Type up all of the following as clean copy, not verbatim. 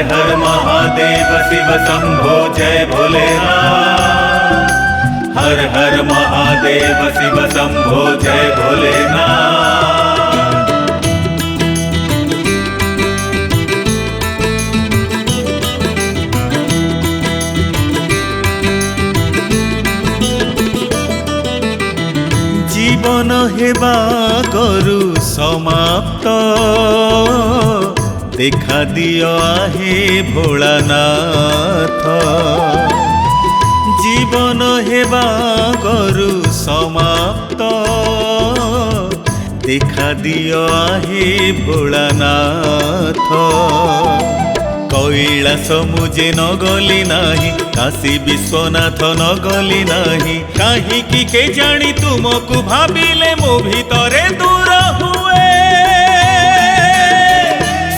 हर महादेव शिव शंभो जय भोलेनाथ। हर हर महादेव शिव शंभो जय भोलेनाथ। जीवन हेबा गरु समाप्त देखा दियो आहे भोलानाथ। जीवन हेबा गरु समाप्त देखा दियो आहे भोलानाथ। कैलास मुझे न गली नाही, काशी विश्वनाथ न गली नाही। काहीकि के जानी तुमको भाविले मो भितरे दूर हुए।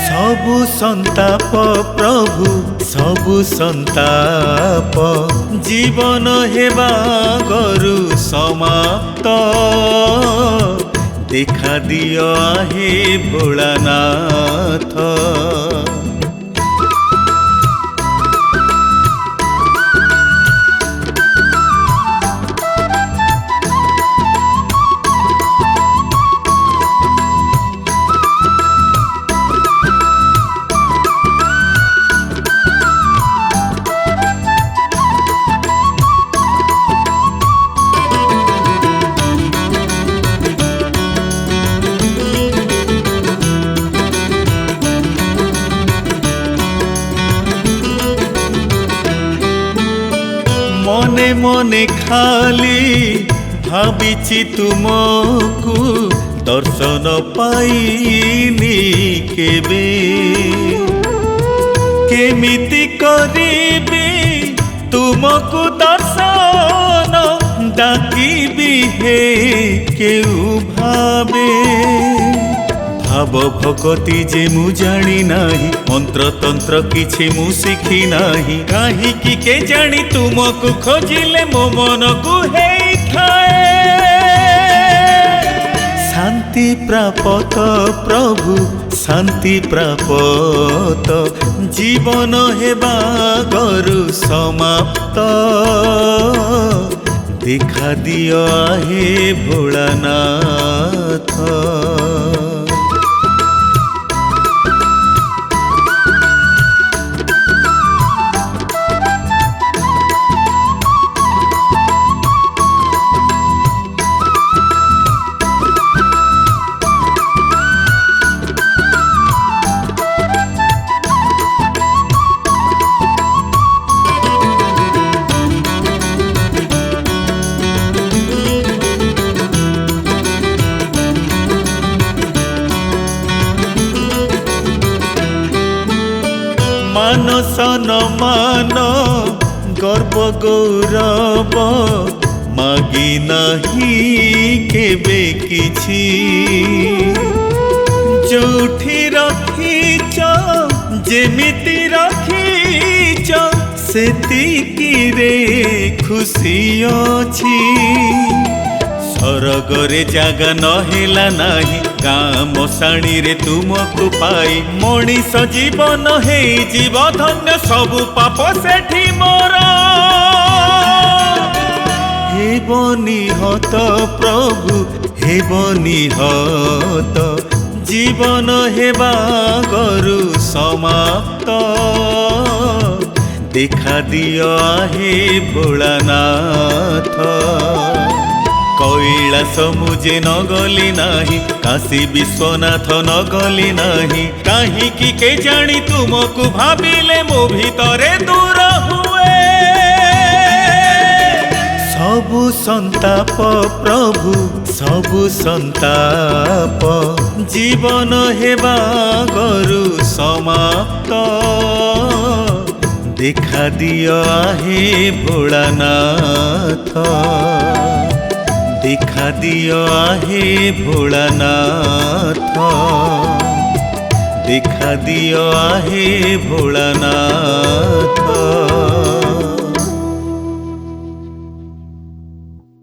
सबु संताप प्रभु सबु संताप, जीवन हेबा गरु समाप्त देखा दियो आहे भोलानाथ। मने मने खाली भाविछि तुमको दर्शन पाइनी केबे। केमिति करिबी तुमको दर्शन डाकिबी हे केउ भावे। भाव भगति जे मु जानी नाही, मंत्र तंत्र किछि मु शिखी नाही। काहीकि के जानी तुमको खोजिले मो मन को हेई थाए। शांति प्राप्त प्रभु शांति प्राप्त, जीवन हेबा गरु समाप्त देखा दियो आहे भोलानाथ। मानस न मान गर्व गौरव मागी नहीं केबे किछि। जोठी रखीच जेमिति रखीच सेतिकी रे खुशी अछि। सरगरे जागा नहेला नाही, गाँ मशाणी रे तुमको पाई। मनीष जीवन हे जीव धन्य सबु पाप सेठी मोर। हेबनी हत प्रभु हेबनी हत, जीवन हेबा गरु समाप्त देखा दियो आहे भोलानाथ। कैलास मुझे न गली नाही, काशी विश्वनाथ न गली नाही। काहीकि के जानी तुमको भाविले मो भितरे दूर हुए। सबु संताप प्रभु सबु संताप, जीवन हेबा गरु समाप्त देखा दियो आहे भोलानाथ। देखा दियो आहे भोलानाथ। देखा दियो आहे भोलानाथ।